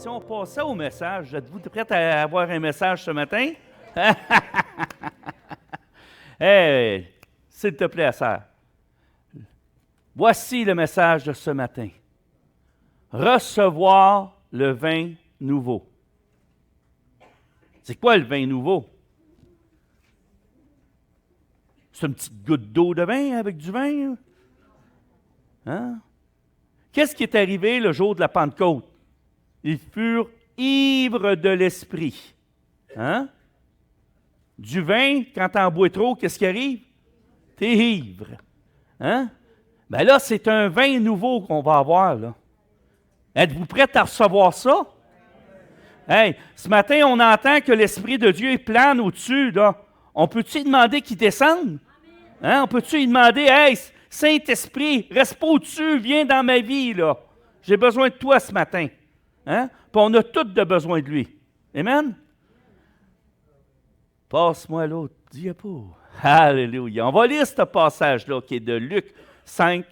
si on passait au message, êtes-vous prêts à avoir un message ce matin? Hey, s'il te plaît, sœur. Voici le message de ce matin. Recevoir le vin nouveau. C'est quoi le vin nouveau? C'est une petite goutte d'eau de vin avec du vin? Hein? Qu'est-ce qui est arrivé le jour de la Pentecôte? Ils furent ivres de l'esprit. Hein? Du vin, quand tu en bois trop, qu'est-ce qui arrive? Tu es ivre. Hein? Bien là, c'est un vin nouveau qu'on va avoir, là. Êtes-vous prêts à recevoir ça? Hey, ce matin, on entend que l'Esprit de Dieu plane au-dessus, là. On peut-tu lui demander qu'il descende? Hein? On peut-tu lui demander, hey, Saint-Esprit, reste pas au-dessus, viens dans ma vie, là. J'ai besoin de toi ce matin. Hein? Puis on a tous de besoin de lui. Amen? Passe-moi l'autre diapo. Alléluia. On va lire ce passage-là qui est de Luc 5,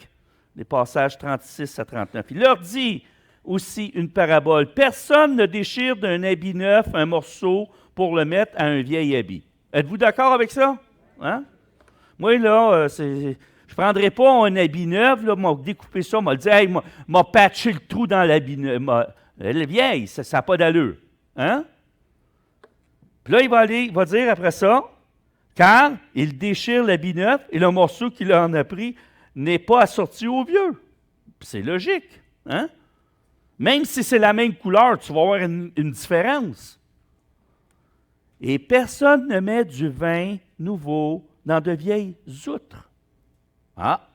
les passages 36 à 39. Il leur dit aussi une parabole. Personne ne déchire d'un habit neuf un morceau pour le mettre à un vieil habit. Êtes-vous d'accord avec ça? Hein? Moi, là, je ne prendrais pas un habit neuf, là, m'a découpé ça, m'a dit, hey, m'a patché le trou dans l'habit neuf. Elle est vieille, ça n'a pas d'allure. Hein? Puis là, il va dire après ça, car il déchire l'habit neuf et le morceau qu'il en a pris n'est pas assorti au vieux. Puis c'est logique. Hein? Même si c'est la même couleur, tu vas avoir une différence. Et personne ne met du vin nouveau dans de vieilles outres. Ah!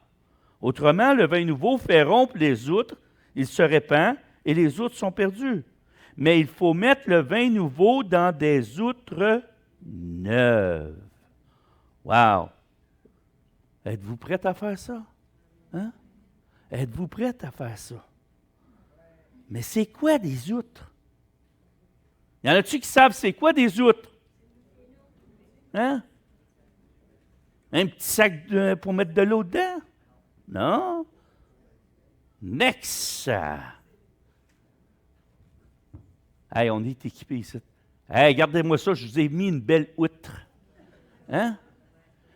Autrement, le vin nouveau fait rompre les outres, il se répand et les outres sont perdues. Mais il faut mettre le vin nouveau dans des outres neuves. Wow! Êtes-vous prêts à faire ça? Hein? Êtes-vous prêts à faire ça? Mais c'est quoi des outres? Y en a-tu qui savent c'est quoi des outres? Hein? Un petit sac pour mettre de l'eau dedans? Non? Next! Hey, on est équipés ici. Hey, regardez-moi ça, je vous ai mis une belle outre. Hein?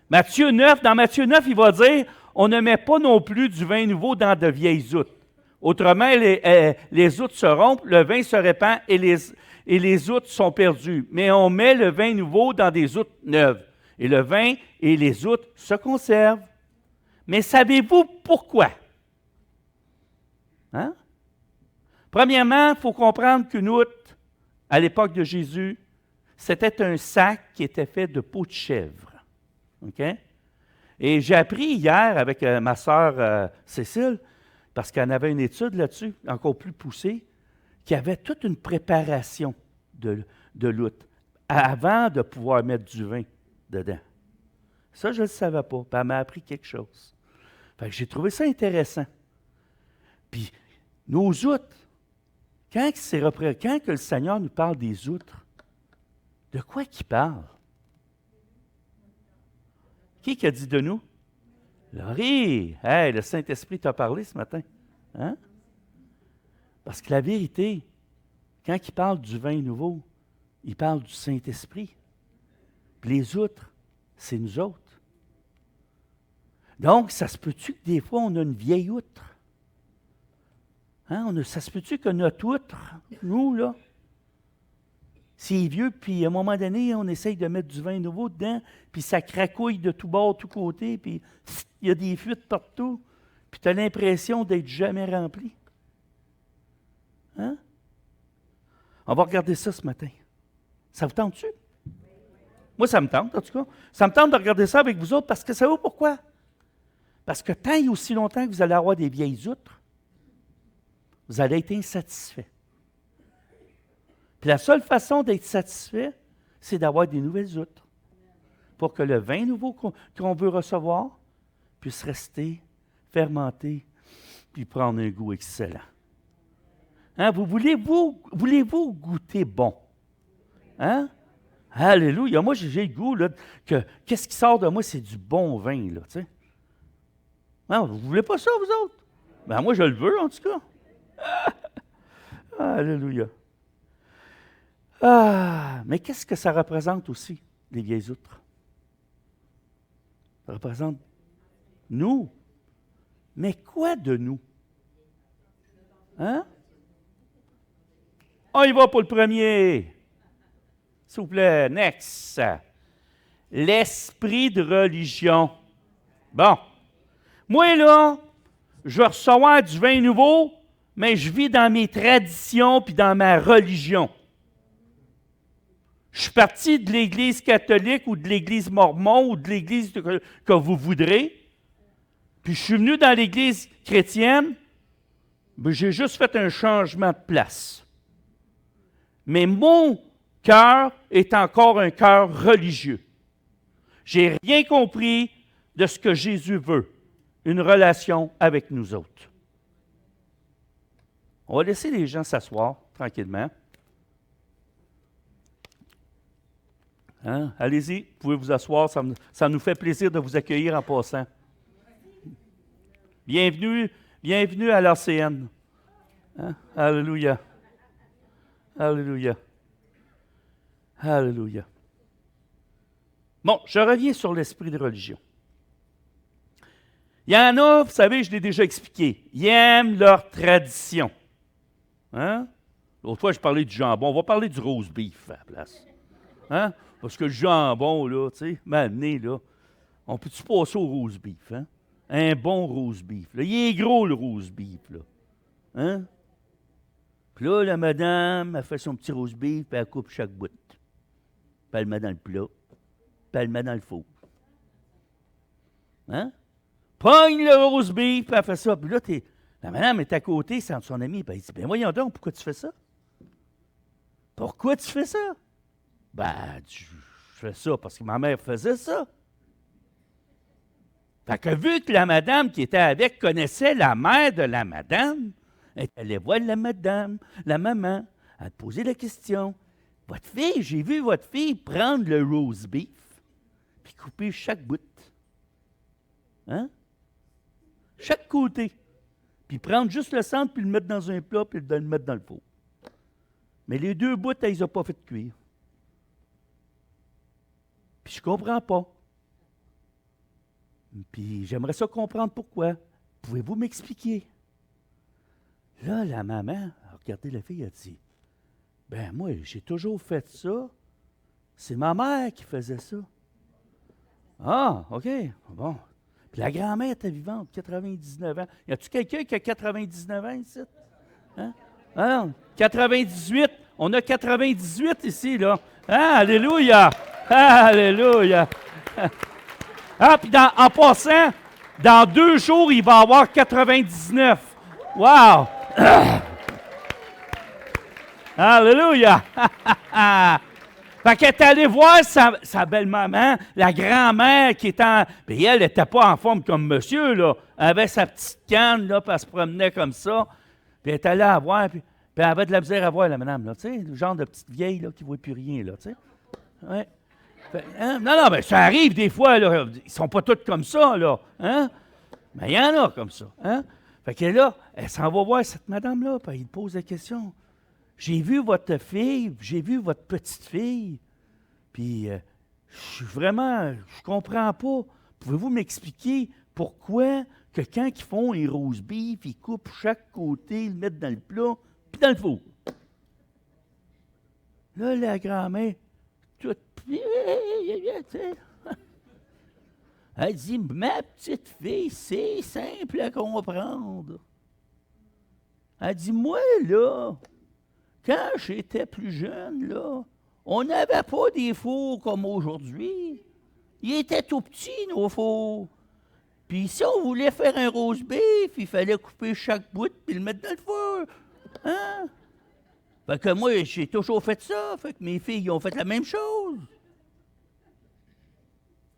Matthieu 9, dans Matthieu 9, il va dire, on ne met pas non plus du vin nouveau dans de vieilles outres. Autrement, les outres se rompent, le vin se répand et les outres sont perdues. Mais on met le vin nouveau dans des outres neuves. Et le vin et les outres se conservent. Mais savez-vous pourquoi? Hein? Premièrement, il faut comprendre qu'une outre, à l'époque de Jésus, c'était un sac qui était fait de peau de chèvre. OK? Et j'ai appris hier avec ma sœur Cécile, parce qu'elle avait une étude là-dessus, encore plus poussée, qu'il y avait toute une préparation de l'outre avant de pouvoir mettre du vin dedans. Ça, je ne le savais pas. Puis elle m'a appris quelque chose. Fait que j'ai trouvé ça intéressant. Puis, nos outres, quand que le Seigneur nous parle des outres, de quoi qu'il parle? Qui a dit de nous? Laurie! Hey, le Saint-Esprit t'a parlé ce matin. Hein? Parce que la vérité, quand il parle du vin nouveau, il parle du Saint-Esprit. Puis les outres, c'est nous autres. Donc, ça se peut-tu que des fois, on a une vieille outre? Hein? Ça se peut-tu que notre outre, nous, là, c'est vieux, puis à un moment donné, on essaye de mettre du vin nouveau dedans, puis ça cracouille de tous bords, tous côtés, puis il y a des fuites partout, puis tu as l'impression d'être jamais rempli. Hein? On va regarder ça ce matin. Ça vous tente-tu? Moi, ça me tente, en tout cas. Ça me tente de regarder ça avec vous autres, parce que savez-vous pourquoi? Parce que tant et aussi longtemps que vous allez avoir des vieilles outres, vous allez être insatisfait. Puis la seule façon d'être satisfait, c'est d'avoir des nouvelles outres pour que le vin nouveau qu'on veut recevoir puisse rester fermenté puis prendre un goût excellent. Hein? Voulez-vous goûter bon? Hein? Alléluia! Moi, j'ai le goût là, que qu'est-ce qui sort de moi, c'est du bon vin. Là, tu sais. Hein, vous ne voulez pas ça, vous autres? Ben moi, je le veux, en tout cas. Alléluia! Ah, mais qu'est-ce que ça représente aussi, les vieilles outres? Ça représente nous. Mais quoi de nous? Hein? On y va pour le premier. S'il vous plaît, next. L'esprit de religion. Bon. Moi, là, je vais recevoir du vin nouveau, mais je vis dans mes traditions puis dans ma religion. Je suis parti de l'Église catholique ou de l'Église mormon ou de l'Église que vous voudrez. Puis je suis venu dans l'Église chrétienne, mais j'ai juste fait un changement de place. Mais mon cœur est encore un cœur religieux. J'ai rien compris de ce que Jésus veut, une relation avec nous autres. On va laisser les gens s'asseoir tranquillement. Hein? Allez-y, vous pouvez vous asseoir, ça nous fait plaisir de vous accueillir en passant. Bienvenue à l'ACN. Hein? Alléluia. Alléluia. Alléluia. Bon, je reviens sur l'esprit de religion. Il y en a, vous savez, je l'ai déjà expliqué, ils aiment leur tradition. Hein? L'autre fois, je parlais du jambon. On va parler du roast beef à la place. Hein? Parce que le jambon, là, tu sais, m'amener, là, on peut-tu passer au roast beef, hein? Un bon roast beef. Là. Il est gros, le roast beef, là. Hein? Puis là, la madame, elle fait son petit roast beef, puis elle coupe chaque bout. Puis elle le met dans le plat, puis elle le met dans le four. Hein? Pogne le roast beef, puis elle fait ça. Puis là, la madame est à côté, c'est entre son ami, puis elle dit, « Ben voyons donc, pourquoi tu fais ça? Pourquoi tu fais ça? » Ben, je fais ça parce que ma mère faisait ça. Fait que vu que la madame qui était avec connaissait la mère de la madame, elle allait voir la madame, la maman, elle posait la question. Votre fille, j'ai vu votre fille prendre le roast beef, puis couper chaque bout. Hein? Chaque côté. Puis prendre juste le centre, puis le mettre dans un plat, puis le mettre dans le four. Mais les deux bouts, elle ne les a pas fait cuire. Puis je ne comprends pas. Puis j'aimerais ça comprendre pourquoi. Pouvez-vous m'expliquer? Là, la maman a regardé la fille et a dit, « Ben moi, j'ai toujours fait ça. C'est ma mère qui faisait ça. » Ah, OK, bon. Puis la grand-mère était vivante, 99 ans. Y a-tu quelqu'un qui a 99 ans ici? Hein? Ah non, 98. On a 98 ici, là. Ah, alléluia! Alléluia! Ah, puis en passant, dans 2 jours, il va avoir 99. Wow! Alléluia! Fait qu'elle est allée voir sa belle-maman, la grand-mère qui était en... Puis elle n'était pas en forme comme monsieur, là. Elle avait sa petite canne, là, puis elle se promenait comme ça. Puis elle est allée la voir, puis elle avait de la misère à voir, la madame, là. Tu sais, le genre de petite vieille, là, qui ne voit plus rien, là, tu sais. Ouais. Hein? Non, mais ça arrive des fois, là. Ils ne sont pas tous comme ça, là. Hein? Mais il y en a comme ça. Hein? Fait que là, elle s'en va voir cette madame-là, puis elle pose la question. J'ai vu votre fille, j'ai vu votre petite fille, puis je suis vraiment, je comprends pas. Pouvez-vous m'expliquer pourquoi que quand ils font un roast beef, ils coupent chaque côté, ils le mettent dans le plat, puis dans le four? Là, la grand-mère, toute... Elle dit, ma petite fille, c'est simple à comprendre. Elle dit, moi, là, quand j'étais plus jeune, là, on n'avait pas des fours comme aujourd'hui. Ils étaient tout petits, nos fours. Puis si on voulait faire un roast beef, il fallait couper chaque bout puis le mettre dans le four. Hein? Fait que moi, j'ai toujours fait ça. Fait que mes filles ont fait la même chose.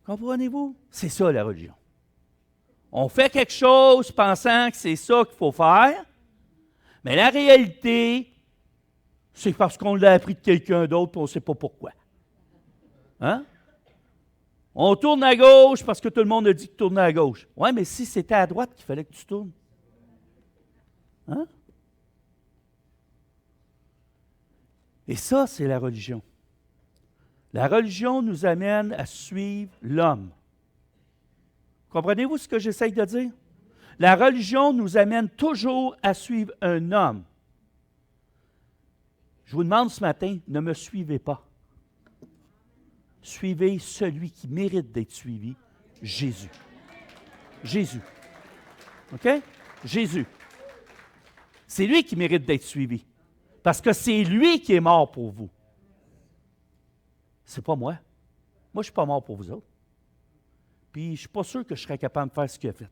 Comprenez-vous? C'est ça, la religion. On fait quelque chose pensant que c'est ça qu'il faut faire, mais la réalité, c'est parce qu'on l'a appris de quelqu'un d'autre et on ne sait pas pourquoi. Hein? On tourne à gauche parce que tout le monde a dit de tourner à gauche. Oui, mais si c'était à droite qu'il fallait que tu tournes. Hein? Et ça, c'est la religion. La religion nous amène à suivre l'homme. Comprenez-vous ce que j'essaye de dire? La religion nous amène toujours à suivre un homme. Je vous demande ce matin, ne me suivez pas. Suivez celui qui mérite d'être suivi, Jésus. Jésus. OK? Jésus. C'est lui qui mérite d'être suivi. Parce que c'est lui qui est mort pour vous. C'est pas moi. Moi, je ne suis pas mort pour vous autres. Puis, je ne suis pas sûr que je serais capable de faire ce qu'il a fait.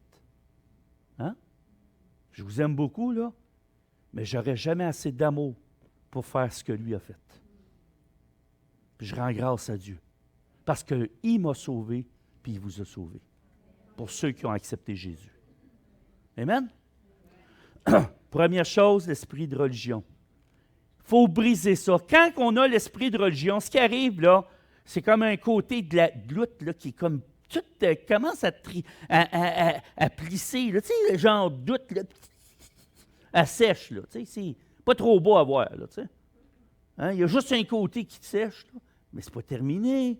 Hein? Je vous aime beaucoup, là, mais je n'aurais jamais assez d'amour pour faire ce que lui a fait. Puis, je rends grâce à Dieu. Parce qu'il m'a sauvé, puis il vous a sauvé. Pour ceux qui ont accepté Jésus. Amen? Première chose, l'esprit de religion. Il faut briser ça. Quand on a l'esprit de religion, ce qui arrive là, c'est comme un côté de la goutte là, qui est comme tout commence à plisser. Là, tu sais, le genre doute, là, elle sèche. Là, tu sais, c'est pas trop beau à voir. Là, tu sais. Hein? Il y a juste un côté qui sèche, là, mais c'est pas terminé.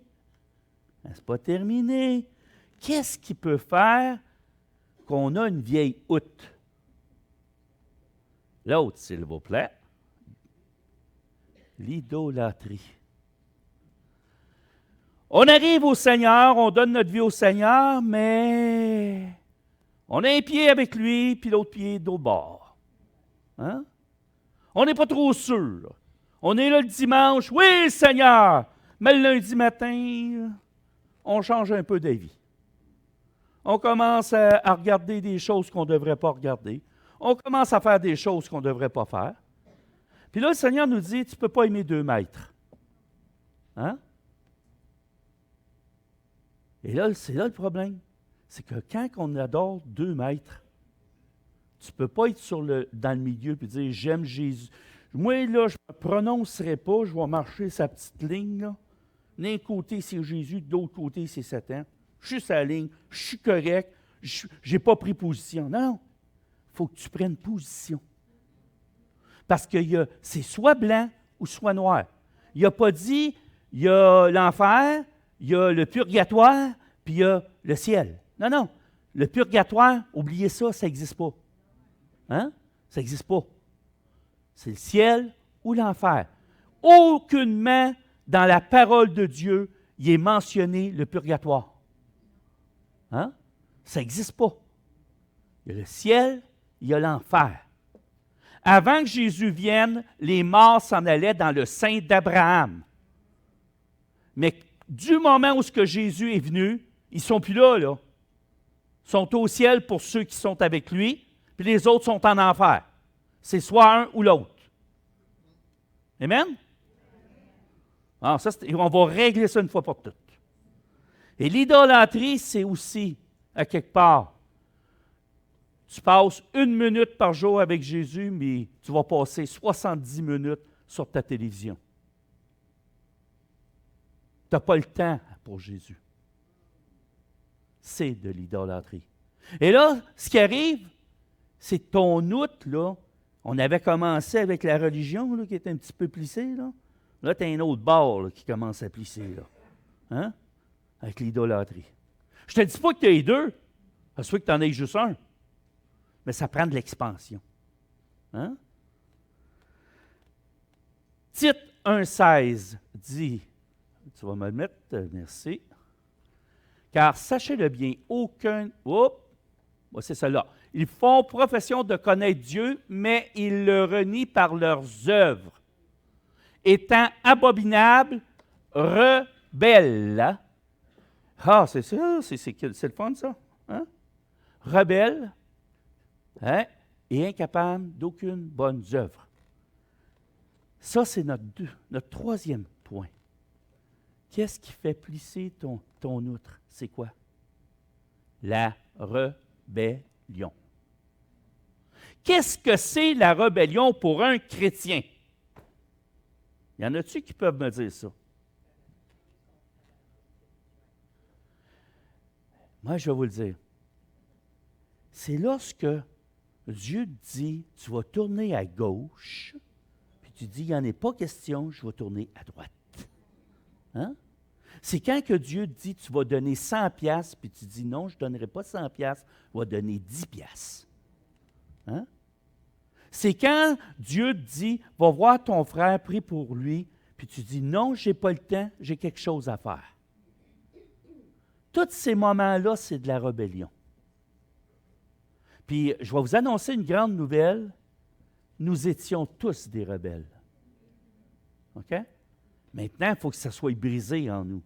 Hein, c'est pas terminé. Qu'est-ce qui peut faire qu'on a une vieille outre? L'autre, s'il vous plaît. L'idolâtrie. On arrive au Seigneur, on donne notre vie au Seigneur, mais on a un pied avec lui, puis l'autre pied d'autre bord. Hein? On n'est pas trop sûr. On est là le dimanche, oui, Seigneur, mais le lundi matin, on change un peu d'avis. On commence à regarder des choses qu'on ne devrait pas regarder. On commence à faire des choses qu'on ne devrait pas faire. Puis là, le Seigneur nous dit, tu ne peux pas aimer 2 maîtres. Hein? Et là, c'est là le problème. C'est que quand on adore 2 maîtres, tu ne peux pas être dans le milieu et dire, j'aime Jésus. Moi, là, je ne me prononcerai pas, je vais marcher sa petite ligne. Là. D'un côté, c'est Jésus, de l'autre côté, c'est Satan. Je suis sur la ligne, je suis correct, je n'ai pas pris position. Non, il faut que tu prennes position. Parce que c'est soit blanc ou soit noir. Il n'a pas dit, il y a l'enfer, il y a le purgatoire, puis il y a le ciel. Non, non. Le purgatoire, oubliez ça, ça n'existe pas. Hein? Ça n'existe pas. C'est le ciel ou l'enfer. Aucunement dans la parole de Dieu, il est mentionné le purgatoire. Hein? Ça n'existe pas. Il y a le ciel, il y a l'enfer. Avant que Jésus vienne, les morts s'en allaient dans le sein d'Abraham. Mais du moment où Jésus est venu, ils ne sont plus là, là. Ils sont au ciel pour ceux qui sont avec lui, puis les autres sont en enfer. C'est soit un ou l'autre. Amen? Alors, ça, on va régler ça une fois pour toutes. Et l'idolâtrie, c'est aussi, à quelque part, tu passes 1 minute par jour avec Jésus, mais tu vas passer 70 minutes sur ta télévision. Tu n'as pas le temps pour Jésus. C'est de l'idolâtrie. Et là, ce qui arrive, c'est ton outre, là. On avait commencé avec la religion, là, qui était un petit peu plissée, là. Là, tu as un autre bord là, qui commence à plisser, là. Hein? Avec l'idolâtrie. Je ne te dis pas que tu as les deux. Ça se fait que tu en aies juste un. Mais ça prend de l'expansion. Hein? Tite 1,16 dit, tu vas me le mettre, merci. Car sachez-le bien, c'est celle-là. Ils font profession de connaître Dieu, mais ils le renient par leurs œuvres, étant abominables, rebelles. Ah, c'est ça, c'est le fun, ça. Hein? Rebelles, hein? Et incapables d'aucune bonne œuvre. Ça, c'est notre troisième point. Qu'est-ce qui fait plisser ton outre? C'est quoi? La rébellion. Qu'est-ce que c'est la rébellion pour un chrétien? Y en a-tu qui peuvent me dire ça? Moi, je vais vous le dire. C'est lorsque Dieu dit, tu vas tourner à gauche, puis tu dis, il n'y en est pas question, je vais tourner à droite. Hein? C'est quand que Dieu dit, tu vas donner 100 piastres, puis tu dis, non, je ne donnerai pas 100 piastres, je vais donner 10 piastres. Hein? C'est quand Dieu te dit, va voir ton frère, prie pour lui, puis tu dis, non, je n'ai pas le temps, j'ai quelque chose à faire. Tous ces moments-là, c'est de la rébellion. Puis, je vais vous annoncer une grande nouvelle. Nous étions tous des rebelles. OK? Maintenant, il faut que ça soit brisé en nous.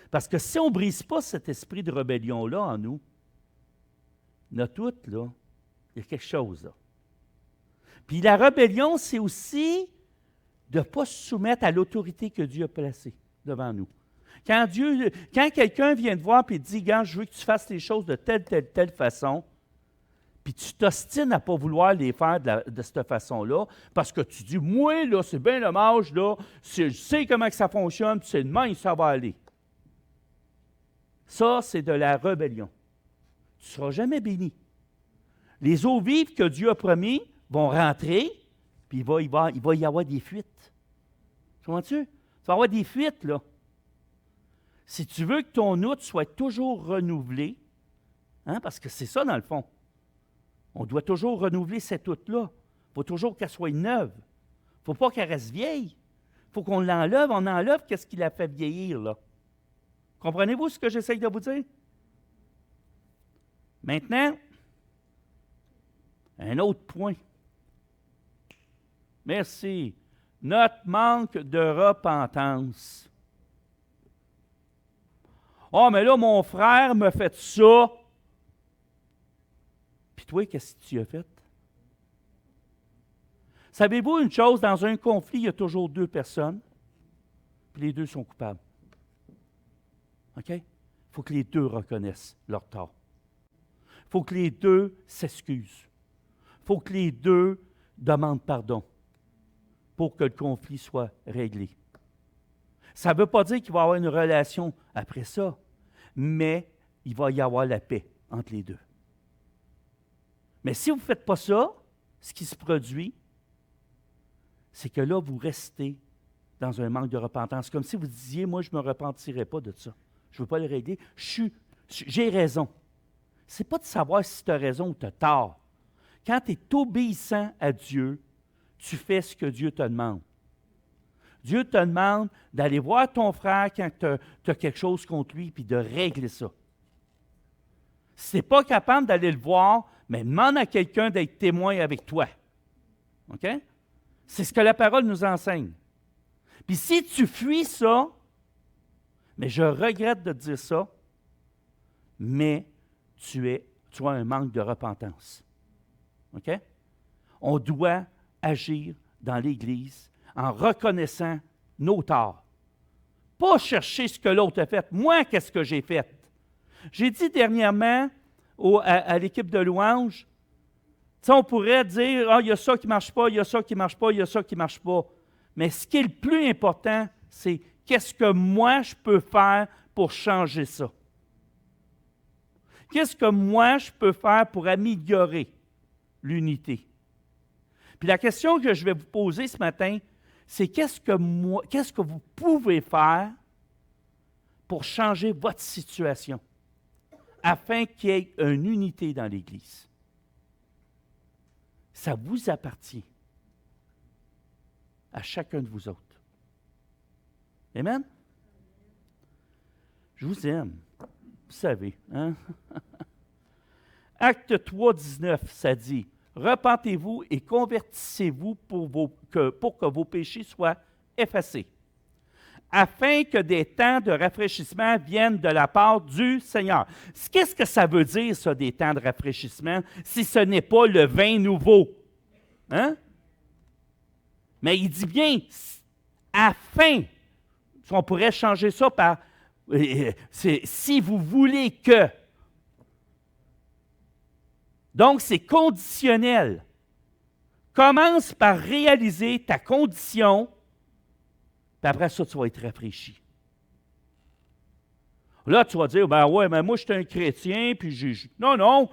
Parce que si on ne brise pas cet esprit de rébellion-là en nous, notre tout, là, il y a quelque chose là. Puis la rébellion, c'est aussi de ne pas se soumettre à l'autorité que Dieu a placée devant nous. Quand quelqu'un vient te voir et te dit, gars, je veux que tu fasses les choses de telle façon, puis tu t'ostines à ne pas vouloir les faire de cette façon-là, parce que tu dis, moi, là, c'est bien dommage, là, je sais comment que ça fonctionne, puis c'est de même, ça va aller. Ça, c'est de la rébellion. Tu ne seras jamais béni. Les eaux vives que Dieu a promis vont rentrer, puis il va y avoir des fuites. Comprends-tu? Il va y avoir des fuites, là. Si tu veux que ton outre soit toujours renouvelé, hein, parce que c'est ça, dans le fond, on doit toujours renouveler cette outre-là. Il faut toujours qu'elle soit neuve. Il ne faut pas qu'elle reste vieille. Il faut qu'on l'enlève. On enlève qu'est-ce qui la fait vieillir, là. Comprenez-vous ce que j'essaie de vous dire? Maintenant, un autre point. Merci. Notre manque de repentance. Oh, mais là, mon frère m'a fait ça. Puis toi, qu'est-ce que tu as fait? Savez-vous une chose? Dans un conflit, il y a toujours deux personnes, puis les deux sont coupables. OK? Il faut que les deux reconnaissent leur tort. Il faut que les deux s'excusent. Il faut que les deux demandent pardon pour que le conflit soit réglé. Ça ne veut pas dire qu'il va y avoir une relation après ça, mais il va y avoir la paix entre les deux. Mais si vous ne faites pas ça, ce qui se produit, c'est que là, vous restez dans un manque de repentance. Comme si vous disiez, moi, je ne me repentirai pas de ça. Je ne veux pas le régler. J'ai raison. Ce n'est pas de savoir si tu as raison ou tu as tort. Quand tu es obéissant à Dieu, tu fais ce que Dieu te demande. Dieu te demande d'aller voir ton frère quand tu as quelque chose contre lui, puis de régler ça. Si tu n'es pas capable d'aller le voir, mais demande à quelqu'un d'être témoin avec toi. OK? C'est ce que la parole nous enseigne. Puis si tu fuis ça, mais je regrette de dire ça, mais tu as un manque de repentance. OK? On doit agir dans l'Église en reconnaissant nos torts. Pas chercher ce que l'autre a fait. Moi, qu'est-ce que j'ai fait? J'ai dit dernièrement à l'équipe de louange, on pourrait dire, il y a ça qui ne marche pas, il y a ça qui ne marche pas, il y a ça qui ne marche pas. Mais ce qui est le plus important, c'est qu'est-ce que moi je peux faire pour changer ça? Qu'est-ce que moi je peux faire pour améliorer l'unité? Puis la question que je vais vous poser ce matin, c'est qu'est-ce que vous pouvez faire pour changer votre situation afin qu'il y ait une unité dans l'Église? Ça vous appartient à chacun de vous autres. Amen? Je vous aime. Vous savez, hein? Acte 3, 19, ça dit, « Repentez-vous et convertissez-vous pour que vos péchés soient effacés, afin que des temps de rafraîchissement viennent de la part du Seigneur. » Qu'est-ce que ça veut dire, ça, des temps de rafraîchissement, si ce n'est pas le vin nouveau? Hein? Mais il dit bien, afin, on pourrait changer ça par, si vous voulez que. Donc, c'est conditionnel. Commence par réaliser ta condition, puis après ça, tu vas être rafraîchi. Là, tu vas dire, ben ouais, mais moi, je suis un chrétien, puis non,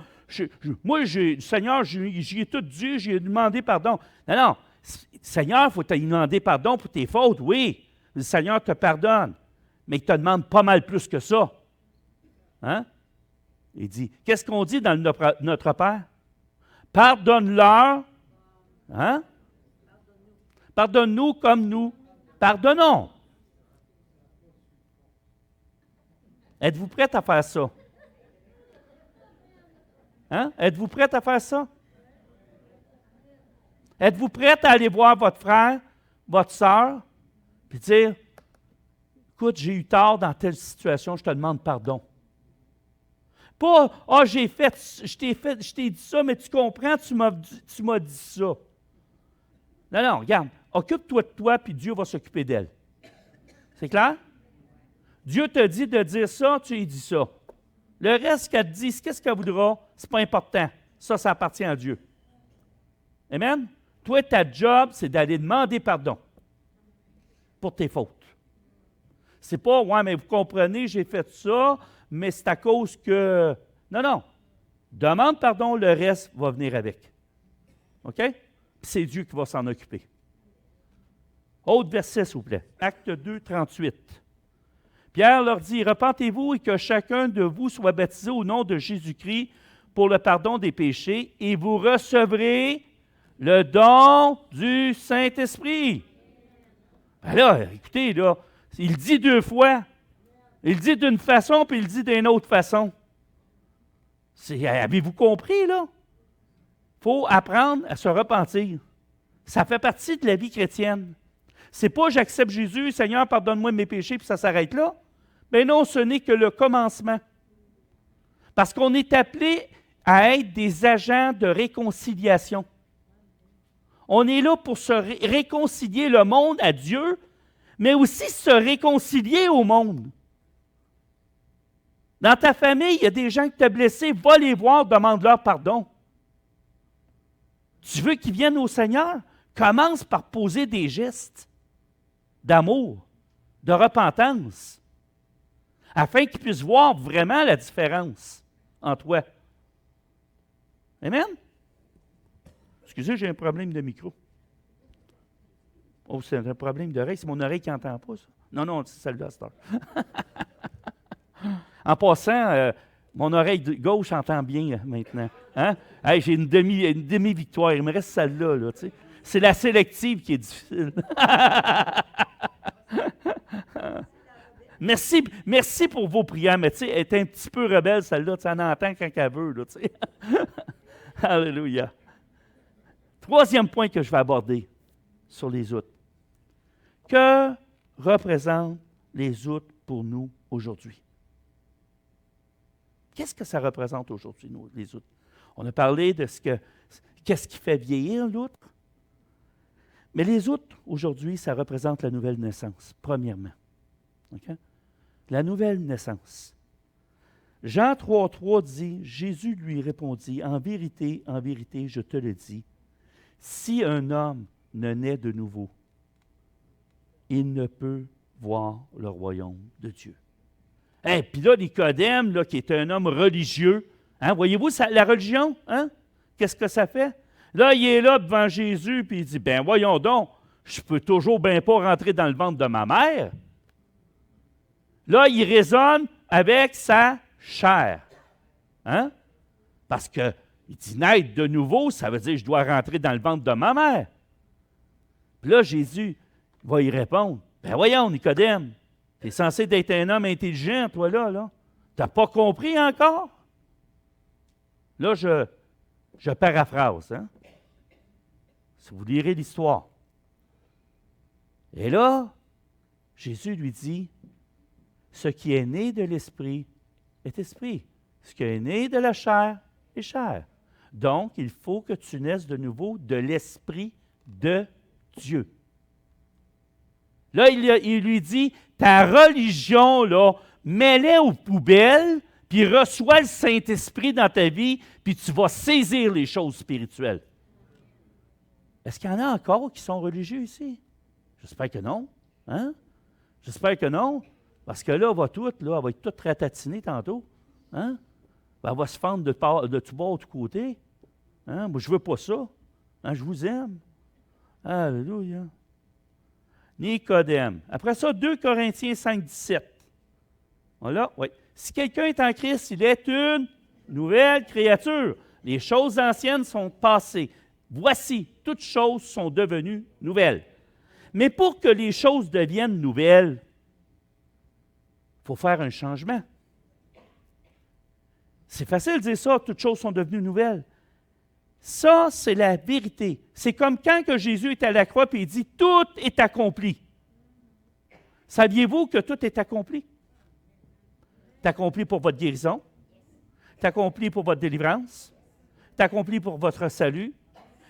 moi, Seigneur, j'y ai tout dit, j'ai demandé pardon. Non, Seigneur, il faut te demander pardon pour tes fautes, oui. Le Seigneur te pardonne, mais il te demande pas mal plus que ça. Hein? Il dit, qu'est-ce qu'on dit dans notre Père? Pardonne-leur. Hein? Pardonne-nous comme nous pardonnons. Êtes-vous prête à faire ça? Hein? Êtes-vous prête à faire ça? Êtes-vous prête à aller voir votre frère, votre sœur, puis dire, écoute, j'ai eu tort dans telle situation, je te demande pardon. Pas, je t'ai dit ça, mais tu comprends, tu m'as dit ça. Non, non, regarde, occupe-toi de toi, puis Dieu va s'occuper d'elle. C'est clair? Dieu te dit de dire ça, tu lui dis ça. Le reste qu'elle te dit, qu'est-ce qu'elle voudra, c'est pas important. Ça appartient à Dieu. Amen? Toi, ta job, c'est d'aller demander pardon pour tes fautes. C'est pas, ouais, mais vous comprenez, j'ai fait ça, mais c'est à cause que... Non, non. Demande pardon, le reste va venir avec. OK? Puis c'est Dieu qui va s'en occuper. Autre verset, s'il vous plaît. Acte 2, 38. Pierre leur dit, « Repentez-vous et que chacun de vous soit baptisé au nom de Jésus-Christ pour le pardon des péchés, et vous recevrez le don du Saint-Esprit. » Ben là, écoutez, là, il dit deux fois. Il dit d'une façon, puis il dit d'une autre façon. Avez-vous compris, là? Il faut apprendre à se repentir. Ça fait partie de la vie chrétienne. C'est pas « j'accepte Jésus, Seigneur, pardonne-moi mes péchés », puis ça s'arrête là. Mais non, ce n'est que le commencement. Parce qu'on est appelé à être des agents de réconciliation. On est là pour se réconcilier le monde à Dieu, mais aussi se réconcilier au monde. Dans ta famille, il y a des gens qui t'ont blessé, va les voir, demande-leur pardon. Tu veux qu'ils viennent au Seigneur? Commence par poser des gestes d'amour, de repentance, afin qu'ils puissent voir vraiment la différence en toi. Amen? Excusez, j'ai un problème de micro. Oh, c'est un problème d'oreille. C'est mon oreille qui n'entend pas, ça. Non, non, c'est celle-là, c'est En passant, mon oreille gauche entend bien maintenant. Hein? Hey, j'ai une demi-victoire. Il me reste celle-là. Là, tu sais. C'est la sélective qui est difficile. Merci pour vos prières, mais tu sais, elle est un petit peu rebelle, celle-là. Tu en entends quand elle veut. Là, tu sais. Alléluia. Troisième point que je vais aborder sur les outres. Que représentent les outres pour nous aujourd'hui? Qu'est-ce que ça représente aujourd'hui, nous, les outres? On a parlé de qu'est-ce qui fait vieillir l'outre. Mais les outres, aujourd'hui, ça représente la nouvelle naissance, premièrement. Okay? La nouvelle naissance. Jean 3,3 dit, Jésus lui répondit, en vérité, je te le dis, si un homme ne naît de nouveau, il ne peut voir le royaume de Dieu. Et puis là, Nicodème, là, qui est un homme religieux, hein, voyez-vous la religion? Hein? Qu'est-ce que ça fait? Là, il est là devant Jésus, puis il dit, ben voyons donc, je peux toujours bien pas rentrer dans le ventre de ma mère. Là, il raisonne avec sa chair. Hein? Parce qu'il dit, naître de nouveau, ça veut dire que je dois rentrer dans le ventre de ma mère. Puis là, Jésus va y répondre, ben voyons, Nicodème, tu es censé être un homme intelligent, toi là. Tu n'as pas compris encore? Là, je paraphrase. Hein? Si vous lirez l'histoire. Et là, Jésus lui dit, ce qui est né de l'esprit est esprit. Ce qui est né de la chair est chair. Donc, il faut que tu naisses de nouveau de l'esprit de Dieu. Là, il lui dit, ta religion, là, mets-la aux poubelles, puis reçois le Saint-Esprit dans ta vie, puis tu vas saisir les choses spirituelles. Est-ce qu'il y en a encore qui sont religieux ici? J'espère que non. Hein? J'espère que non. Parce que là, elle va être toute ratatinée tantôt. Hein? Elle va se fendre de tout bord, de tout côté. Hein? Moi, je ne veux pas ça. Hein? Je vous aime. Alléluia. Nicodème. Après ça, 2 Corinthiens 5, 17. Voilà, oui. Si quelqu'un est en Christ, il est une nouvelle créature. Les choses anciennes sont passées. Voici, toutes choses sont devenues nouvelles. Mais pour que les choses deviennent nouvelles, il faut faire un changement. C'est facile de dire ça, toutes choses sont devenues nouvelles. Ça, c'est la vérité. C'est comme quand que Jésus est à la croix et il dit « Tout est accompli ». Saviez-vous que tout est accompli? C'est accompli pour votre guérison, c'est accompli pour votre délivrance, c'est accompli pour votre salut,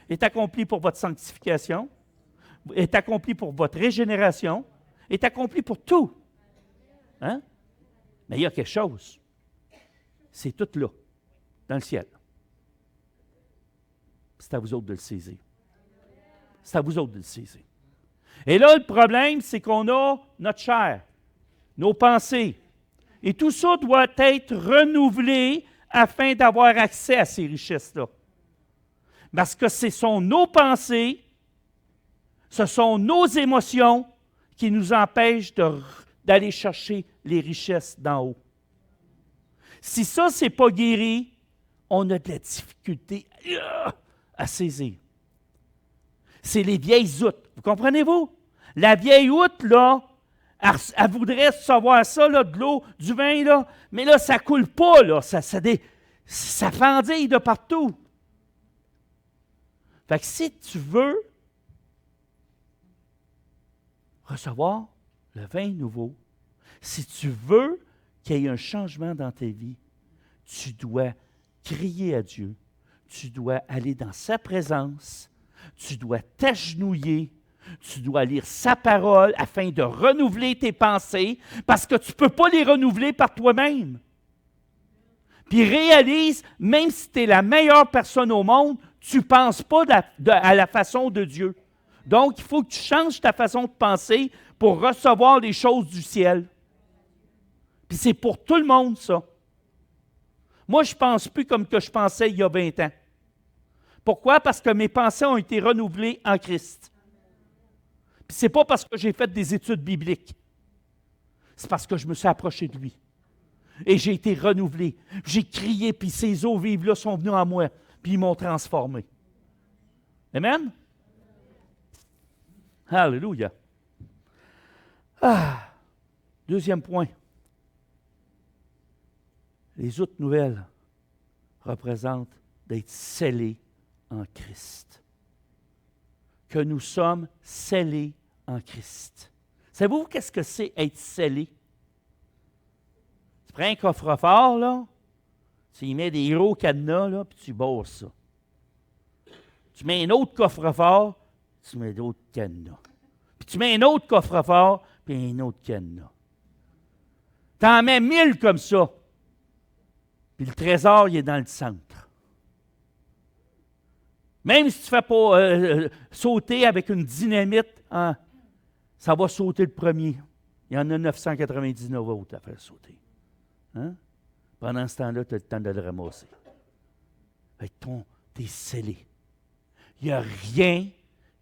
est accompli pour votre sanctification, est accompli pour votre régénération, est accompli pour tout. Hein? Mais il y a quelque chose. C'est tout là, dans le ciel. C'est à vous autres de le saisir. C'est à vous autres de le saisir. Et là, le problème, c'est qu'on a notre chair, nos pensées. Et tout ça doit être renouvelé afin d'avoir accès à ces richesses-là. Parce que ce sont nos pensées, ce sont nos émotions qui nous empêchent d'aller chercher les richesses d'en haut. Si ça, ce n'est pas guéri, on a de la difficulté à saisir. C'est les vieilles outres. Vous comprenez-vous? La vieille outre, là, elle voudrait savoir ça, là, de l'eau, du vin, là, mais là, ça ne coule pas, là, ça fendille de partout. Fait que si tu veux recevoir le vin nouveau, si tu veux qu'il y ait un changement dans ta vie, tu dois crier à Dieu, tu dois aller dans sa présence, tu dois t'agenouiller, tu dois lire sa parole afin de renouveler tes pensées, parce que tu ne peux pas les renouveler par toi-même. Puis réalise, même si tu es la meilleure personne au monde, tu ne penses pas à la façon de Dieu. Donc, il faut que tu changes ta façon de penser pour recevoir les choses du ciel. Puis c'est pour tout le monde, ça. Moi, je ne pense plus comme que je pensais il y a 20 ans. Pourquoi? Parce que mes pensées ont été renouvelées en Christ. Puis ce n'est pas parce que j'ai fait des études bibliques. C'est parce que je me suis approché de lui. Et j'ai été renouvelé. J'ai crié, puis ces eaux vives-là sont venues en moi, puis ils m'ont transformé. Amen? Alléluia. Deuxième point. Les autres nouvelles représentent d'être scellés en Christ. Que nous sommes scellés en Christ. Savez-vous qu'est-ce que c'est être scellé? Tu prends un coffre-fort, là, tu y mets des gros cadenas, là, puis tu bosses ça. Tu mets un autre coffre-fort, tu mets d'autres cadenas. Puis tu mets un autre coffre-fort, puis un autre cadenas. Tu en mets 1000 comme ça. Puis le trésor, il est dans le centre. Même si tu ne fais pas sauter avec une dynamite, hein, ça va sauter le premier. Il y en a 999 autres à faire sauter. Hein? Pendant ce temps-là, tu as le temps de le ramasser. Fait que tu es scellé. Il n'y a rien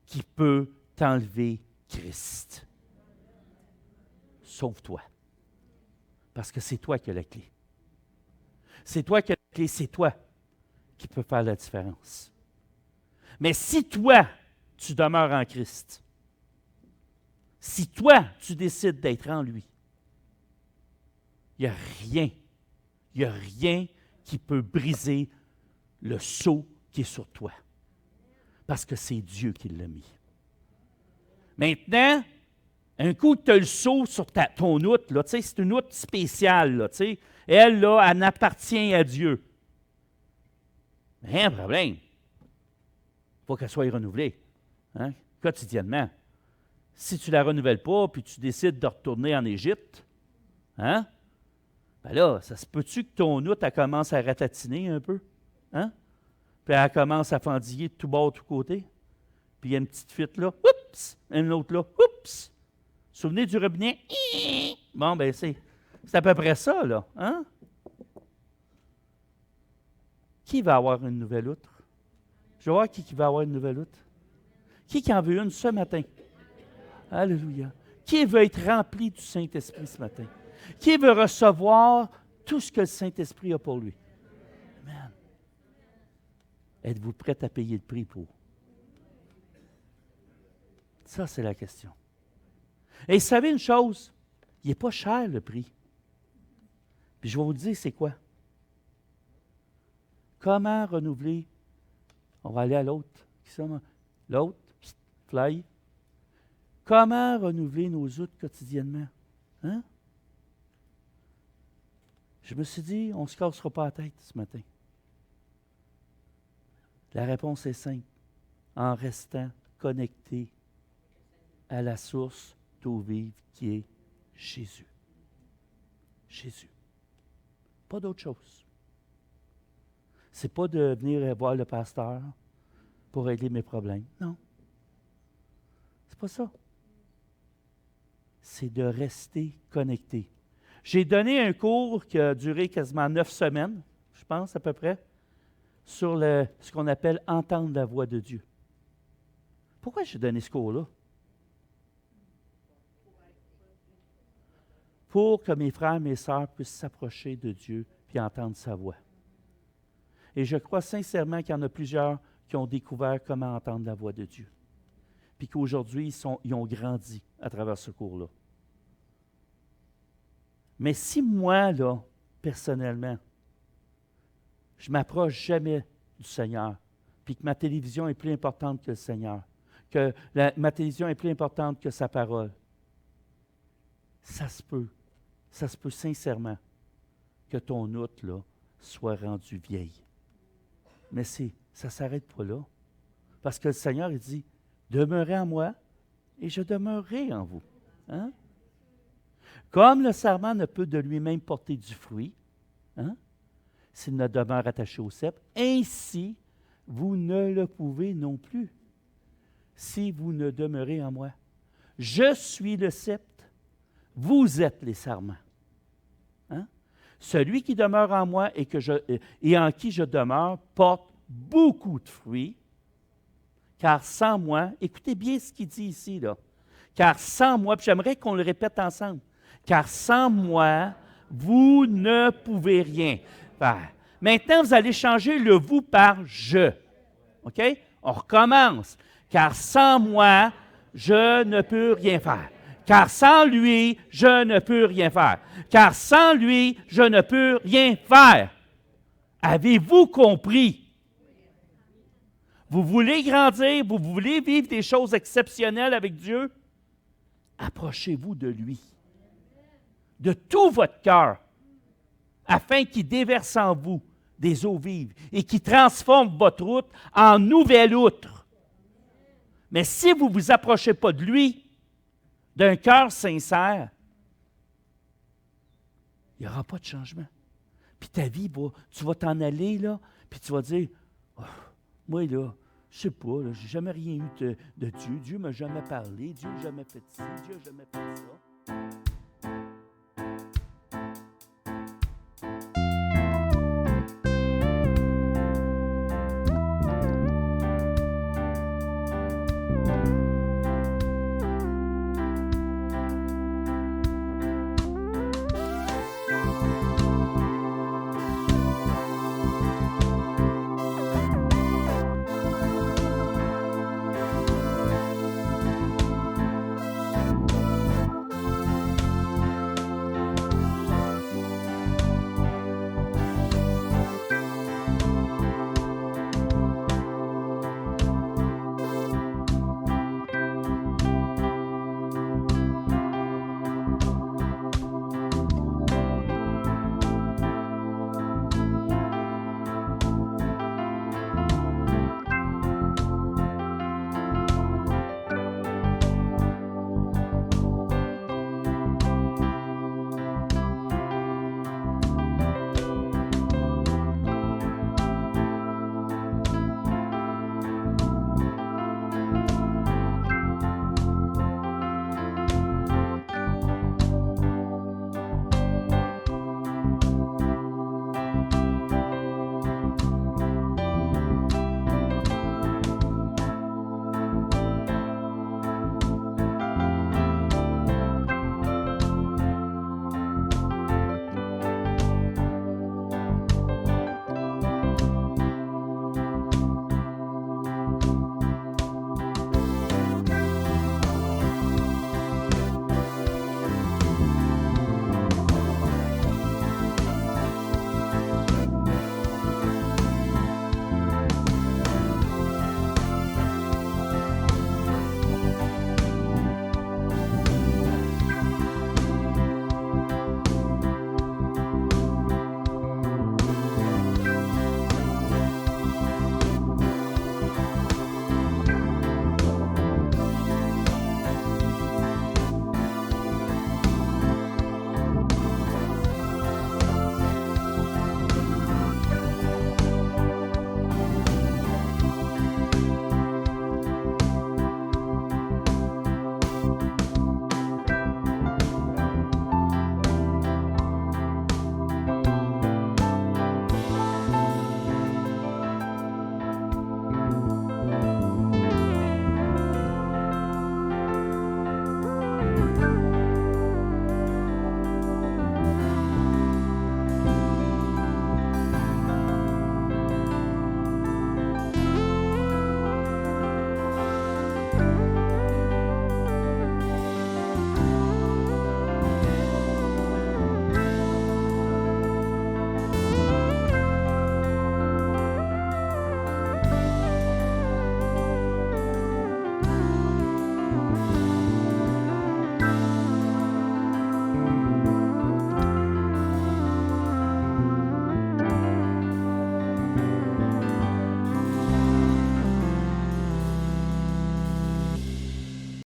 qui peut t'enlever Christ. Sauf toi. Parce que c'est toi qui as la clé. C'est toi qui as la clé, c'est toi qui peux faire la différence. Mais si toi, tu demeures en Christ, si toi, tu décides d'être en lui, il n'y a rien qui peut briser le sceau qui est sur toi. Parce que c'est Dieu qui l'a mis. Maintenant, un coup que tu as le sceau sur ton outre, là, c'est une outre spéciale. Là, elle, là, elle appartient à Dieu. Mais un problème. Il faut qu'elle soit renouvelée. Hein, quotidiennement. Si tu ne la renouvelles pas, puis tu décides de retourner en Égypte, hein? Ben là, ça se peut-tu que ton outre, elle commence à ratatiner un peu? Hein? Puis elle commence à fendiller de tout bord, de tous côtés. Puis il y a une petite fuite là, oups! Une autre là, oups! Souvenez du robinet? Bon, ben c'est à peu près ça, là. Hein? Qui va avoir une nouvelle outre? Je vais voir qui va avoir une nouvelle outre. Qui en veut une ce matin? Alléluia. Qui veut être rempli du Saint-Esprit ce matin? Qui veut recevoir tout ce que le Saint-Esprit a pour lui? Amen. Êtes-vous prêt à payer le prix pour? Ça, c'est la question. Et vous savez une chose? Il n'est pas cher, le prix. Puis je vais vous dire, c'est quoi? Comment renouveler? On va aller à l'autre. Qui ça, moi? L'autre, fly. Comment renouveler nos outres quotidiennement? Hein? Je me suis dit, on ne se cassera pas la tête ce matin. La réponse est simple. En restant connecté à la source d'eau vive qui est Jésus. Jésus. Pas d'autre chose. C'est pas de venir voir le pasteur pour régler mes problèmes. Non. C'est pas ça. C'est de rester connecté. J'ai donné un cours qui a duré quasiment 9 semaines, je pense à peu près, sur ce qu'on appelle entendre la voix de Dieu. Pourquoi j'ai donné ce cours-là? Pour que mes frères et mes sœurs puissent s'approcher de Dieu et entendre sa voix. Et je crois sincèrement qu'il y en a plusieurs qui ont découvert comment entendre la voix de Dieu. Puis qu'aujourd'hui, ils ont grandi à travers ce cours-là. Mais si moi, là, personnellement, je ne m'approche jamais du Seigneur, puis que ma télévision est plus importante que le Seigneur, que ma télévision est plus importante que sa parole, ça se peut sincèrement que ton outre, là, soit rendu vieille. Mais ça ne s'arrête pas là. Parce que le Seigneur, il dit, demeurez en moi et je demeurerai en vous. Hein? Comme le sarment ne peut de lui-même porter du fruit, hein, s'il ne demeure attaché au cep, ainsi vous ne le pouvez non plus, si vous ne demeurez en moi. Je suis le sceptre, vous êtes les sarments. Hein? Celui qui demeure en moi et en qui je demeure porte beaucoup de fruits, car sans moi, écoutez bien ce qu'il dit ici, là, car sans moi, puis j'aimerais qu'on le répète ensemble, car sans moi, vous ne pouvez rien faire. Maintenant, vous allez changer le « vous » par « je ». OK? On recommence. Car sans moi, je ne peux rien faire. Car sans lui, je ne peux rien faire. Car sans lui, je ne peux rien faire. Avez-vous compris? Vous voulez grandir, vous voulez vivre des choses exceptionnelles avec Dieu? Approchez-vous de lui, de tout votre cœur, afin qu'il déverse en vous des eaux vives et qu'il transforme votre outre en nouvelle outre. Mais si vous ne vous approchez pas de lui, d'un cœur sincère, il n'y aura pas de changement. Puis ta vie, tu vas t'en aller, là, puis tu vas dire, oh, moi, là, je ne sais pas, je n'ai jamais rien eu de Dieu. Dieu ne m'a jamais parlé. Dieu n'a jamais fait ci. Dieu n'a jamais fait ça.